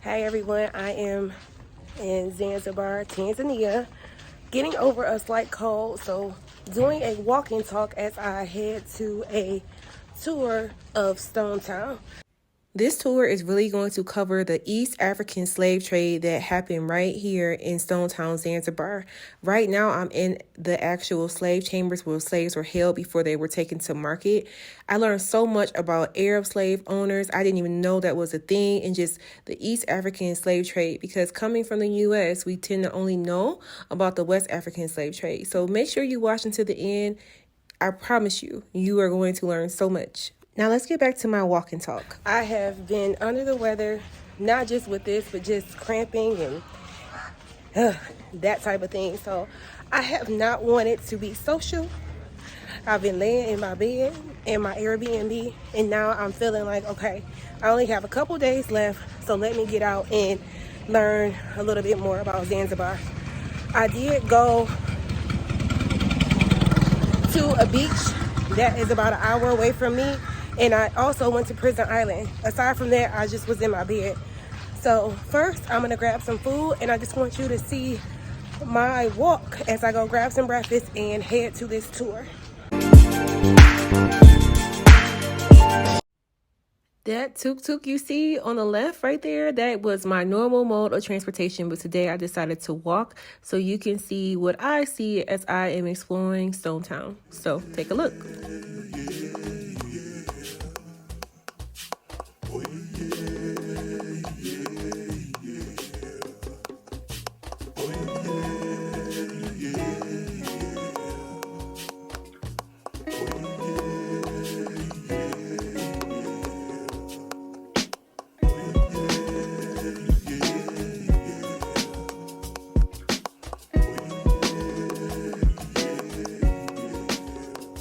Hi everyone, I am in Zanzibar, Tanzania, getting over a slight cold, so doing a walk-in talk as I head to a tour of Stone Town. This tour is really going to cover the East African slave trade that happened right here in Stone Town, Zanzibar. Right now, I'm in the actual slave chambers where slaves were held before they were taken to market. I learned so much about Arab slave owners. I didn't even know that was a thing, and just the East African slave trade, because coming from the U.S., we tend to only know about the West African slave trade. So make sure you watch until the end. I promise you, you are going to learn so much. Now let's get back to my walk and talk. I have been under the weather, not just with this, but just cramping and that type of thing. So I have not wanted to be social. I've been laying in my bed in my Airbnb, and now I'm feeling like, okay, I only have a couple days left, so let me get out and learn a little bit more about Zanzibar. I did go to a beach that is about an hour away from me, and I also went to Prison Island. Aside from that, I just was in my bed. So first, I'm gonna grab some food, and I just want you to see my walk as I go grab some breakfast and head to this tour. That tuk-tuk you see on the left right there, that was my normal mode of transportation, but today I decided to walk so you can see what I see as I am exploring Stone Town. So take a look.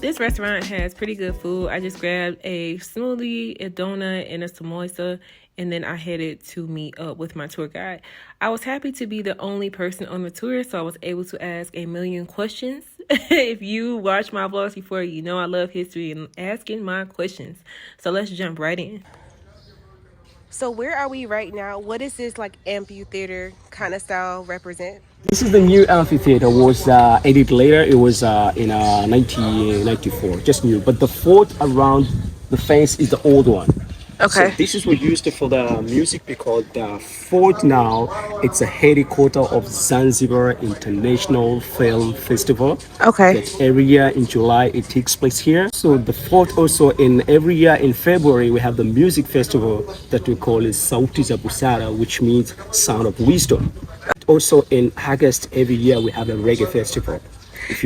This restaurant has pretty good food. I just grabbed a smoothie, a donut, and a samosa, and then I headed to meet up with my tour guide. I was happy to be the only person on the tour, so I was able to ask a million questions. If you watch my vlogs before, you know I love history and asking my questions. So let's jump right in. So where are we right now? What is this like amphitheater kind of style represent? This is the new amphitheater. Was added later. It was in 1994, just new. But the fort around the fence is the old one. So Okay. this is what used for the music because the fort now it's a headquarter of Zanzibar International Film Festival. Okay. That every year in July it takes place here. So the fort also in every year in February we have the music festival that we call is Sauti za Busara, which means sound of wisdom. Also in August every year we have a reggae festival.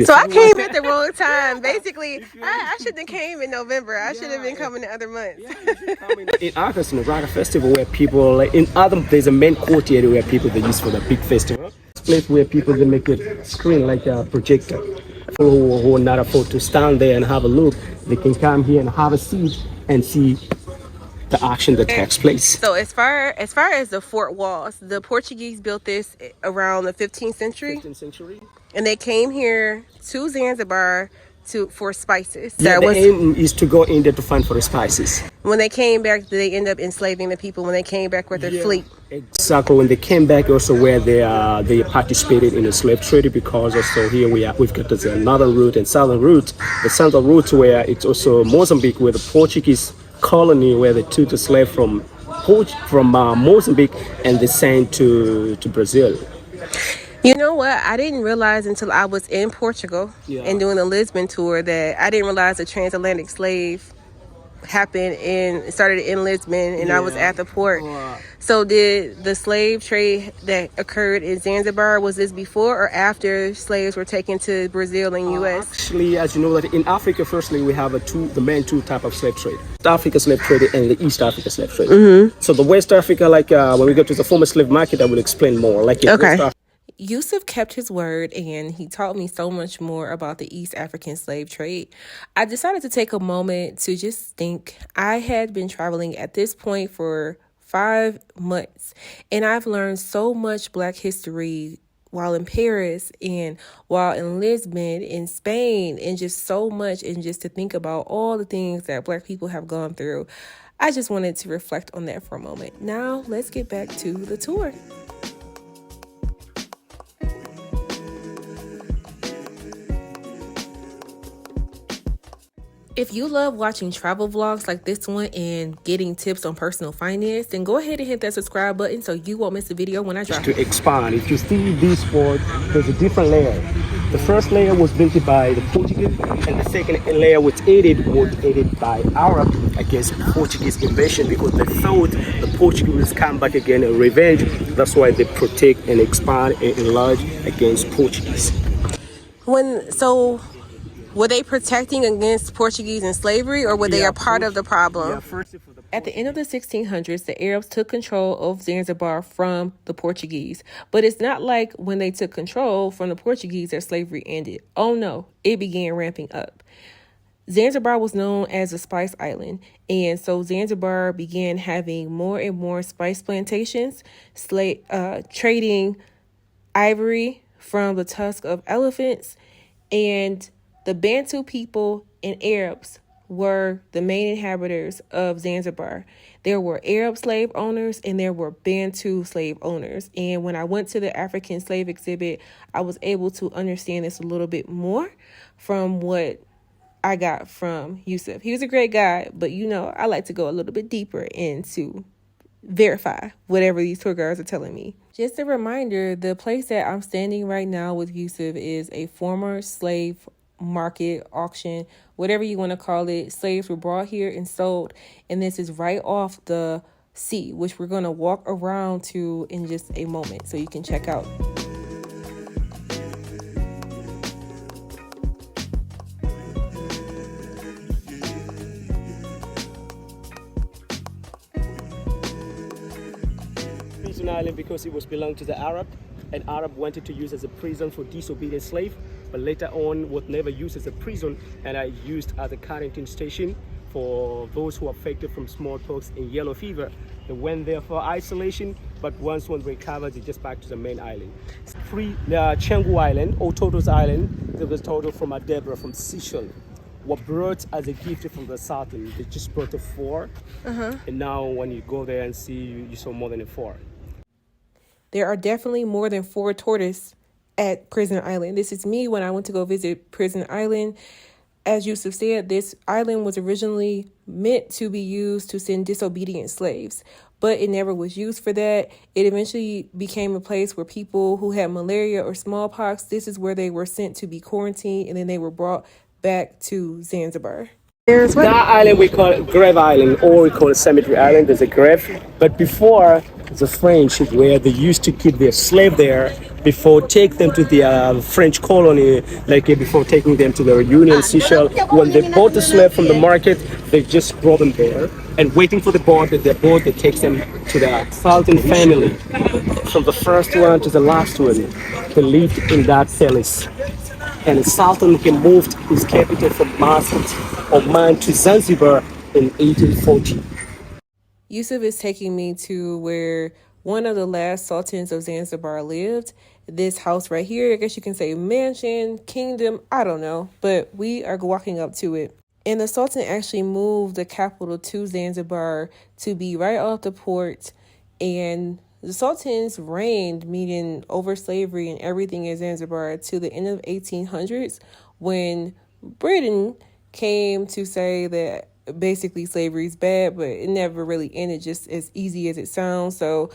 So I came at the wrong time. Basically, I shouldn't have came in November. I should have been coming in other months. In August, in the Raga Festival, where people like in other, there's a main courtyard where people they use for the big festival. It's a place where people they make a screen like a projector. People who are not afford to stand there and have a look, they can come here and have a seat and see the action that takes place. So as far as the fort walls, the Portuguese built this around the 15th century. 15th century. And they came here to Zanzibar for spices. Yeah, the aim is to go in there to find for the spices. When they came back, they end up enslaving the people when they came back with their fleet. Exactly. When they came back, also where they participated in the slave trade, because also here we've got this another route and southern route. The southern route where it's also Mozambique, where the Portuguese colony where they took the slave from Mozambique and they sent to Brazil. You know what? I didn't realize until I was in Portugal and doing the Lisbon tour that I didn't realize the transatlantic slave started in Lisbon, and I was at the port. So did the slave trade that occurred in Zanzibar, was this before or after slaves were taken to Brazil and US? Actually, as you know that in Africa, firstly, we have the main two type of slave trade. The Africa slave trade and the East Africa slave trade. Mm-hmm. So the West Africa, like when we go to the former slave market, I will explain more. Like in West Africa, Yusuf kept his word, and he taught me so much more about the East African slave trade. I decided to take a moment to just think. I had been traveling at this point for 5 months, and I've learned so much Black history while in Paris and while in Lisbon, in Spain, and just so much, and just to think about all the things that Black people have gone through. I just wanted to reflect on that for a moment. Now let's get back to the tour. If you love watching travel vlogs like this one and getting tips on personal finance, then go ahead and hit that subscribe button so you won't miss a video when I drop it. To expand, if you see this board, there's a different layer. The first layer was built by the Portuguese, and the second layer was aided by Arab against Portuguese invasion, because they thought the Portuguese come back again and revenge. That's why they protect and expand and enlarge against Portuguese. Were they protecting against Portuguese and slavery, or were they a part of the problem? At the end of the 1600s, the Arabs took control of Zanzibar from the Portuguese. But it's not like when they took control from the Portuguese that slavery ended. Oh no, it began ramping up. Zanzibar was known as a spice island, and so Zanzibar began having more and more spice plantations, trading ivory from the tusk of elephants, and the Bantu people and Arabs were the main inhabitants of Zanzibar. There were Arab slave owners and there were Bantu slave owners. And when I went to the African slave exhibit, I was able to understand this a little bit more from what I got from Yusuf. He was a great guy, but I like to go a little bit deeper into verify whatever these tour guides are telling me. Just a reminder, the place that I'm standing right now with Yusuf is a former slave market, auction, whatever you want to call it. Slaves were brought here and sold, and this is right off the sea, which we're going to walk around to in just a moment so you can check out. Prison island because it was belonged to the Arab, and Arab wanted to use as a prison for disobedient slave, but later on was never used as a prison, and I used as a quarantine station for those who are affected from smallpox and yellow fever. They went there for isolation, but once one recovered, they just back to the main island. Canggu Island or Toto's Island, there was total from Adebra, from Seychelles, were brought as a gift from the Sultan. They just brought a 4, and now when you go there and see, you saw more than a 4. There are definitely more than 4 tortoises at Prison Island. This is me when I went to go visit Prison Island. As Yusuf said, this island was originally meant to be used to send disobedient slaves, but it never was used for that. It eventually became a place where people who had malaria or smallpox, this is where they were sent to be quarantined, and then they were brought back to Zanzibar. That island we call it Grave Island, or we call it Cemetery Island. There's a grave, but before the French, where they used to keep their slave there before take them to the French colony, like before taking them to the Union Seychelles. When they bought the slave from the market, they just brought them there and waiting for the boat that takes them to the Sultan family. From the first one to the last one, they lived in that palace. And the Sultan moved his capital from Muscat, Oman, to Zanzibar in 1840. Yusuf is taking me to where one of the last sultans of Zanzibar lived. This house right here, I guess you can say mansion, kingdom, I don't know, but we are walking up to it. And the sultan actually moved the capital to Zanzibar to be right off the port. And the sultans reigned, meaning over slavery and everything in Zanzibar, to the end of 1800s, when Britain came to say that basically slavery is bad, but it never really ended just as easy as it sounds. So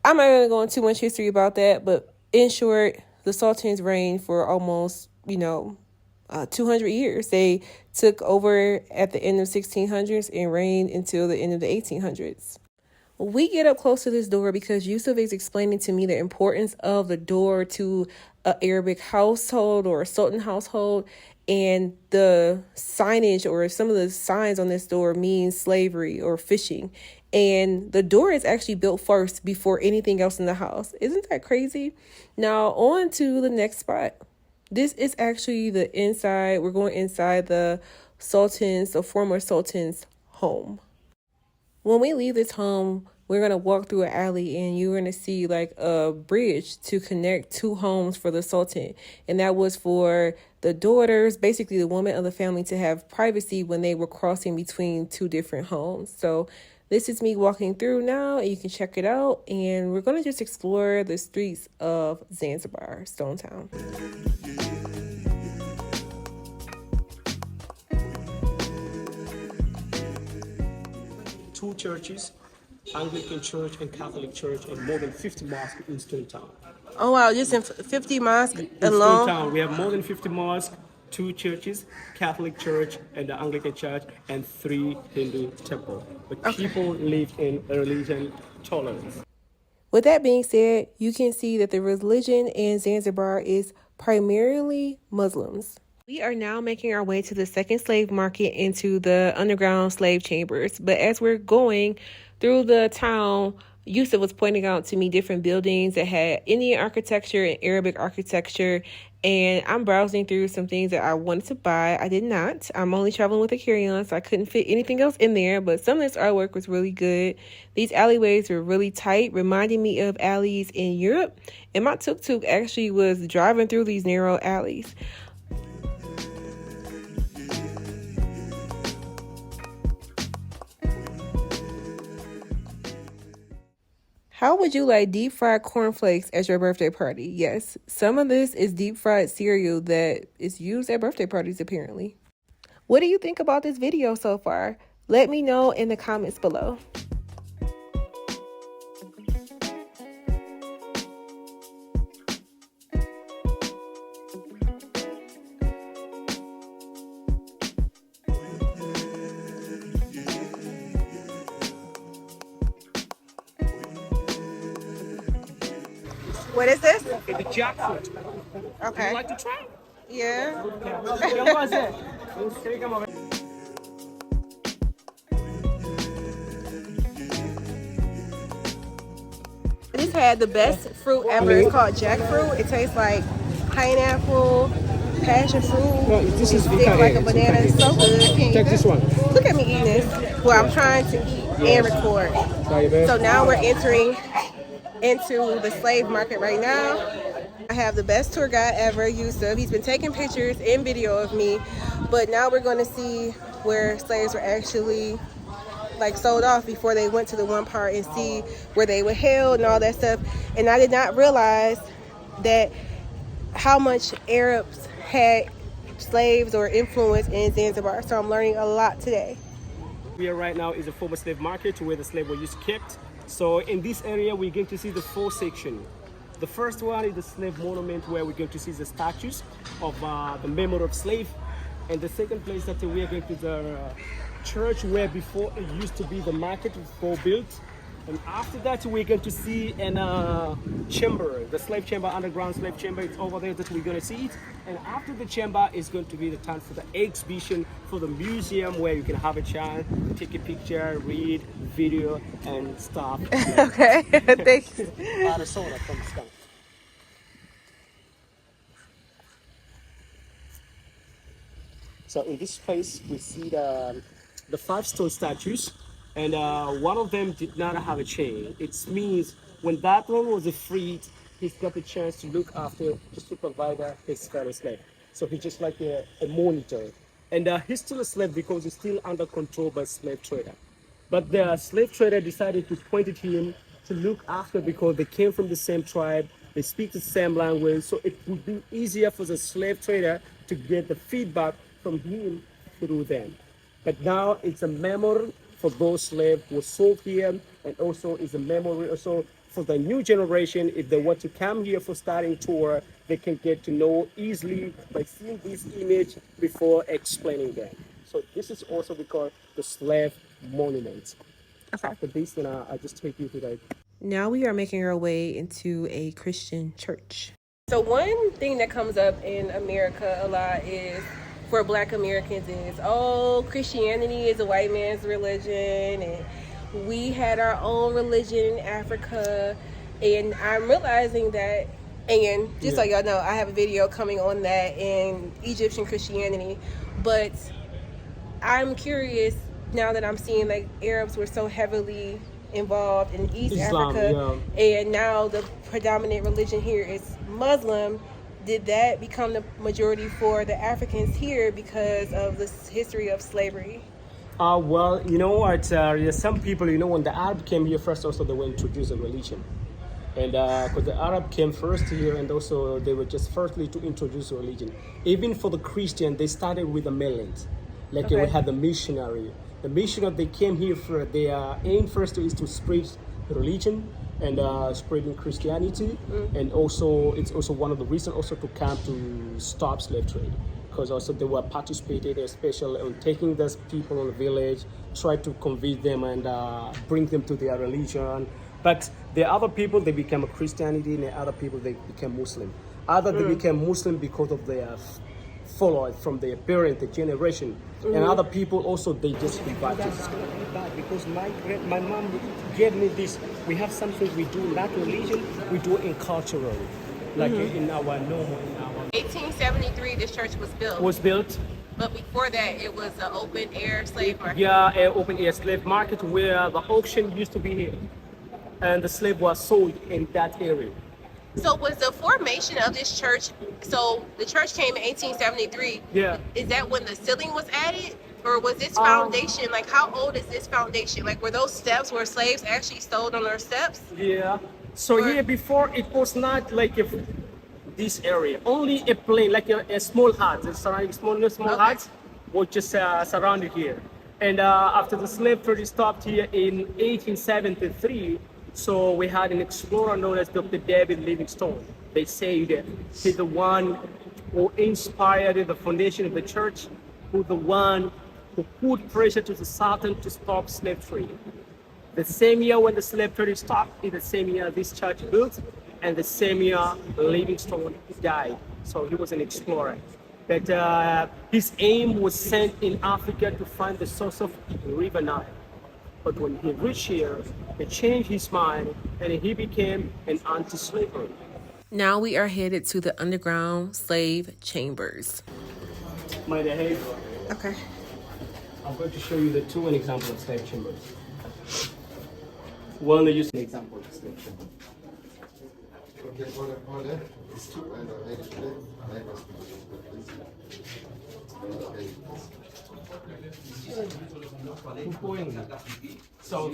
I'm not going to go into too much history about that, but in short, the sultans reigned for almost 200 years. They took over at the end of 1600s and reigned until the end of the 1800s. We get up close to this door because Yusuf is explaining to me the importance of the door to an Arabic household or a Sultan household, and the signage or some of the signs on this door means slavery or fishing. And the door is actually built first before anything else in the house. Isn't that crazy? Now on to the next spot. This is actually the inside. We're going inside the former Sultan's home. When we leave this home, we're going to walk through an alley and you're going to see like a bridge to connect two homes for the Sultan. And that was for the daughters, basically the woman of the family, to have privacy when they were crossing between two different homes. So this is me walking through now, and you can check it out. And we're going to just explore the streets of Zanzibar, Stone Town. Two churches, Anglican Church and Catholic Church, and more than 50 mosques in Stone Town. Oh, wow. Just in 50 mosques In alone? Stone Town, we have more than 50 mosques, two churches, Catholic Church and the Anglican Church, and 3 Hindu temples. But people live in religion tolerance. With that being said, you can see that the religion in Zanzibar is primarily Muslims. We are now making our way to the second slave market into the underground slave chambers. But as we're going through the town, Yusuf was pointing out to me different buildings that had Indian architecture and Arabic architecture. And I'm browsing through some things that I wanted to buy. I did not. I'm only traveling with a carry-on, so I couldn't fit anything else in there. But some of this artwork was really good. These alleyways were really tight, reminding me of alleys in Europe. And my tuk-tuk actually was driving through these narrow alleys. How would you like deep fried cornflakes at your birthday party? Yes, some of this is deep fried cereal that is used at birthday parties apparently. What do you think about this video so far? Let me know in the comments below. What is this? Okay, the jackfruit. Okay. Would you like to try? Yeah. This had the best fruit ever. It's called jackfruit. It tastes like pineapple, passion fruit. No, this is thick like a banana. It's so good. Take this one. Look at me eating this. Well, I'm trying to eat and record. So now we're entering into the slave market right now. I have the best tour guide ever, Yusuf. He's been taking pictures and video of me, but now we're going to see where slaves were actually like sold off before they went to the one part and see where they were held and all that stuff. And I did not realize that how much Arabs had slaves or influence in Zanzibar. So I'm learning a lot today. Here right now is a former slave market where the slave were used kept. So in this area, we're going to see the 4 sections. The first one is the slave monument, where we're going to see the statues of the memory of slave. And the second place that we are going to the church, where before it used to be the market before built. And after that, we're going to see a chamber, the slave chamber, underground slave chamber. It's over there that we're going to see it. And after the chamber is going to be the time for the exhibition, for the museum, where you can have a chance, take a picture, read, video, and stuff. Okay, thanks. Out of soda from the sky. So in this place, we see the 5 stone statues. And one of them did not have a chain. It means when that one was freed, he's got the chance to look after the supervisor, his fellow slave. So he's just like a monitor. And he's still a slave because he's still under control by slave trader. But the slave trader decided to point at him to look after because they came from the same tribe, they speak the same language, so it would be easier for the slave trader to get the feedback from him through them. But now it's a memory for those slaves who were sold here, and also is a memory also for the new generation. If they want to come here for starting tour, they can get to know easily by seeing this image before explaining them. So this is also because the slave monument. Okay. After this, then I just take you to that. Now we are making our way into a Christian church. So one thing that comes up in America a lot is, for Black Americans, is, oh, Christianity is a white man's religion, and we had our own religion in Africa. And I'm realizing that, and just so y'all know, I have a video coming on that in Egyptian Christianity. But I'm curious, now that I'm seeing like Arabs were so heavily involved in East Islam, Africa, and now the predominant religion here is Muslim. Did that become the majority for the Africans here because of this history of slavery? Well, you know what? Some people, you know, when the Arab came here first, also they were introduced a religion. And because the Arab came first here, and also they were just firstly to introduce religion. Even for the Christian, they started with the mainland. Like we had the missionary. The missionary, they came here for their aim first is to spread religion and spreading Christianity. And also it's also one of the reasons also to come to stop slave trade. Because also they were participated, especially on taking those people in the village, try to convince them and bring them to their religion. But the other people, they became a Christianity, and the other people, they became Muslim. Other, they became Muslim because of their followers from their parent, the generation. And other people also, they just invited. It's going to be bad because my mom gave me this. We have something we do, not religion, we do it culturally. Like in our normal, 1873, this church was built. But before that, it was an open air slave market. Yeah, an open air slave market where the auction used to be here. And the slave was sold in that area. So was the formation of this church, so the church came in 1873. Yeah. Is that when the ceiling was added? Or was this foundation, like how old is this foundation? Like were those steps where slaves actually stood on their steps? Yeah. So here before it was not like this area, only a plain, like a small hut, surrounding small huts were just surrounded here. And after the slave trade stopped here in 1873, so we had an explorer known as Dr. David Livingstone. They say that he's the one who inspired the foundation of the church, who the one who put pressure to the Sultan to stop slave trade. The same year when the slave trade stopped, in the same year this church built, and the same year Livingstone died. So he was an explorer. But his aim was sent in Africa to find the source of the River Nile. But when he reached here, he changed his mind and he became an anti-slavery. Now we are headed to the underground slave chambers. My dear, Okay. I'm going to show you the two examples of slave chambers. One, they use an example of slave chamber. So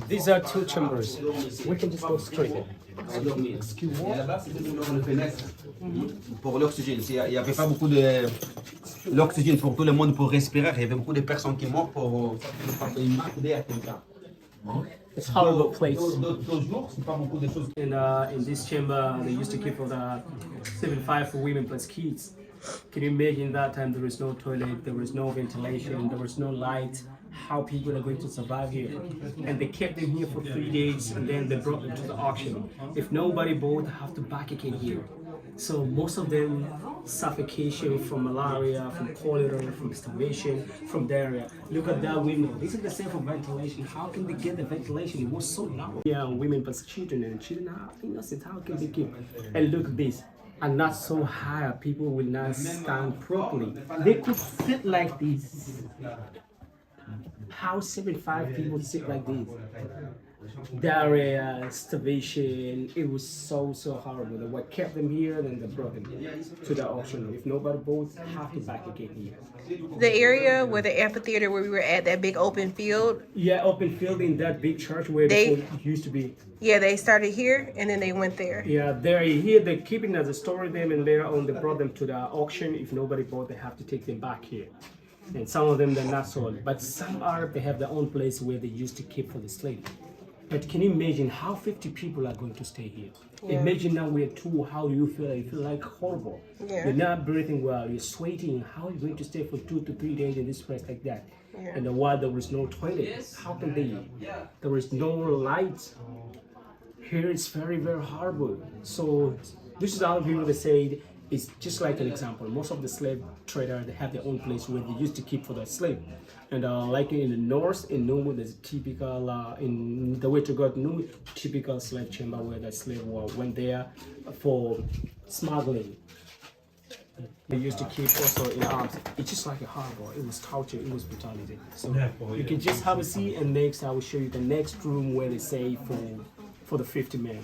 these are two chambers. We can just go straight in. Pour l'oxygène, il n'y avait pas beaucoup de l'oxygène pour tout le monde pour respirer. Il y avait beaucoup de personnes qui mortent pour une marque d'air comme ça. It's a horrible place. In this chamber, they used to keep for the 75 for women plus kids. Can you imagine that time there was no toilet, there was no ventilation, there was no light? How people are going to survive here? And they kept them here for 3 days, and then they brought them to the auction. If nobody bought, they have to back again here. So most of them suffocation from malaria, from cholera, from starvation, from diarrhea. Look at that window. This is the same for ventilation. How can they get the ventilation? It was so narrow. Yeah, women plus children, and children are innocent. How can they keep? And look at this. And not so high, people will not stand properly. They could sit like this. How 75 people sit like this? Diarrhea, starvation, it was so horrible. They what kept them here, then they brought them to the auction. If nobody bought, have to back again here. The area where the amphitheater where we were at, that big open field. Yeah, open field in that big church where it used to be. Yeah, they started here and then they went there. Yeah, they're here, they're keeping as a store them, and later on they brought them to the auction. If nobody bought, they have to take them back here. And some of them, they're not sold. But some are, they have their own place where they used to keep for the slave. But can you imagine how 50 people are going to stay here? Yeah. Imagine now we're two, how do you feel? You feel like horrible. Yeah. You're not breathing well, you're sweating. How are you going to stay for 2 to 3 days in this place like that? Yeah. And while there was no toilet, how can they? There was no light. Here it's very horrible. So this is how people that say it's just like an example. Most of the slave traders, they have their own place where they used to keep for their slave. And like in the north, in Numu, there's a typical, in the way to go to Numu, typical slave chamber where the slave went there for smuggling. They used to keep also in arms. It's just like a harbor. It was torture. It was brutality. So you can just have a seat, and next I will show you the next room where they say for the 50 men.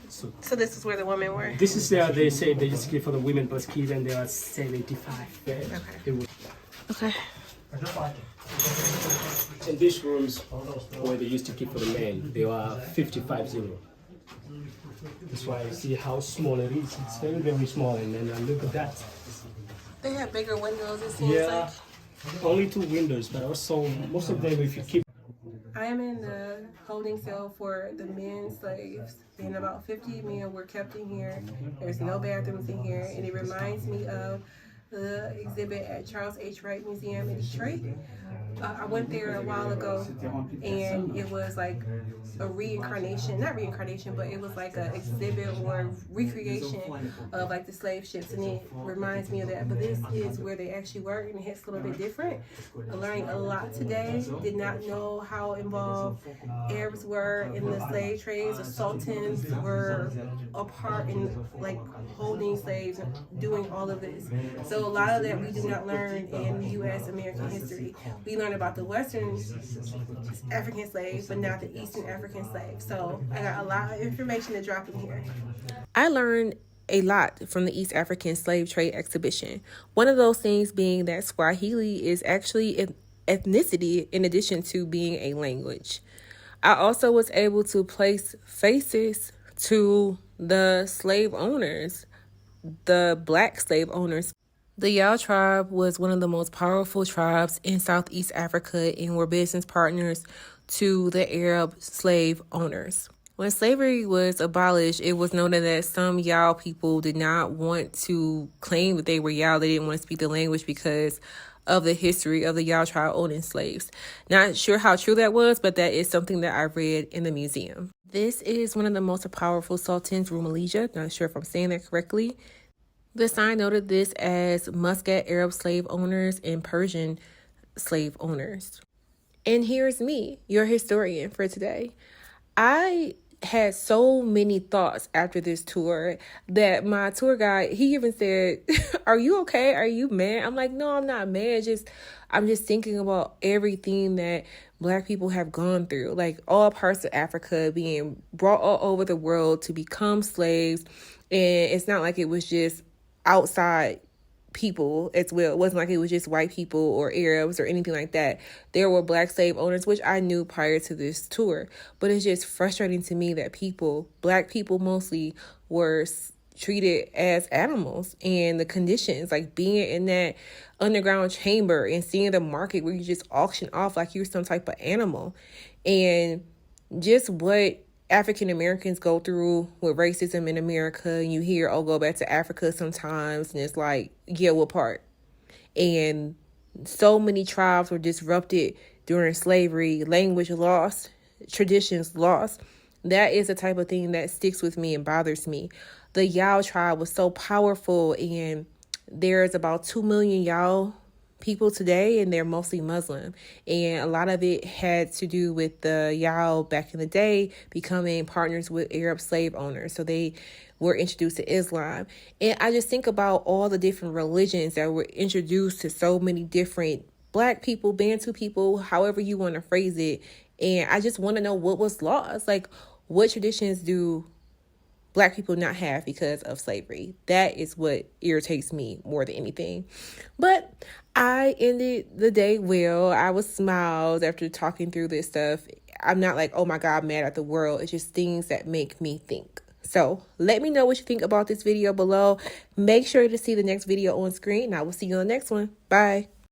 So this is where the women were? This is they say they just keep for the women plus kids, and there are 75 beds. Okay. Okay. In these rooms where they used to keep for the men, there are 55-0. That's why you see how small it is. It's very, very small, and then look at that. They have bigger windows, it seems like. Only 2 windows, but also most of them, if you keep. I am in the holding cell for the men slaves, and about 50 men were kept in here. There's no bathrooms in here, and it reminds me of the exhibit at Charles H. Wright Museum in Detroit. I went there a while ago, and it was like a reincarnation, not reincarnation, but it was like an exhibit or recreation of like the slave ships, and it reminds me of that. But this is where they actually were, and it hits a little bit different. I'm learning a lot today. Did not know how involved Arabs were in the slave trades. The sultans were a part in like holding slaves and doing all of this. So a lot of that we do not learn in U.S. American history. We learn about the Western African slaves, but not the Eastern African slaves. So I got a lot of information to drop in here. I learned a lot from the East African slave trade exhibition. One of those things being that Swahili is actually an ethnicity in addition to being a language. I also was able to place faces to the slave owners, the black slave owners. The Yao tribe was one of the most powerful tribes in Southeast Africa and were business partners to the Arab slave owners. When slavery was abolished, it was noted that some Yao people did not want to claim that they were Yao. They didn't want to speak the language because of the history of the Yao tribe owning slaves. Not sure how true that was, but that is something that I read in the museum. This is one of the most powerful sultans, Rumalesia. Not sure if I'm saying that correctly. The sign noted this as Muscat Arab slave owners and Persian slave owners. And here's me, your historian for today. I had so many thoughts after this tour that my tour guide, he even said, "Are you okay? Are you mad?" I'm like, "No, I'm not mad. I'm just thinking about everything that Black people have gone through, like all parts of Africa being brought all over the world to become slaves. And it's not like it was just outside people as well. It wasn't like it was just white people or Arabs or anything like that. There were Black slave owners, which I knew prior to this tour. But it's just frustrating to me that Black people mostly, were treated as animals, and the conditions, like being in that underground chamber and seeing the market where you just auction off like you're some type of animal, and just what African Americans go through with racism in America. And you hear, "Oh, go back to Africa sometimes," and it's like, yeah, what part? And so many tribes were disrupted during slavery, language lost, traditions lost. That is the type of thing that sticks with me and bothers me. The Yao tribe was so powerful, and there's about 2 million Yao people today, and they're mostly Muslim. And a lot of it had to do with the Yao back in the day becoming partners with Arab slave owners. So they were introduced to Islam. And I just think about all the different religions that were introduced to so many different Black people, Bantu people, however you want to phrase it. And I just want to know what was lost. Like, what traditions do Black people not have because of slavery? That is what irritates me more than anything. But I ended the day well. I was smiled after talking through this stuff. I'm not like, oh my God, mad at the world. It's just things that make me think. So let me know what you think about this video below. Make sure to see the next video on screen, and I will see you on the next one. Bye.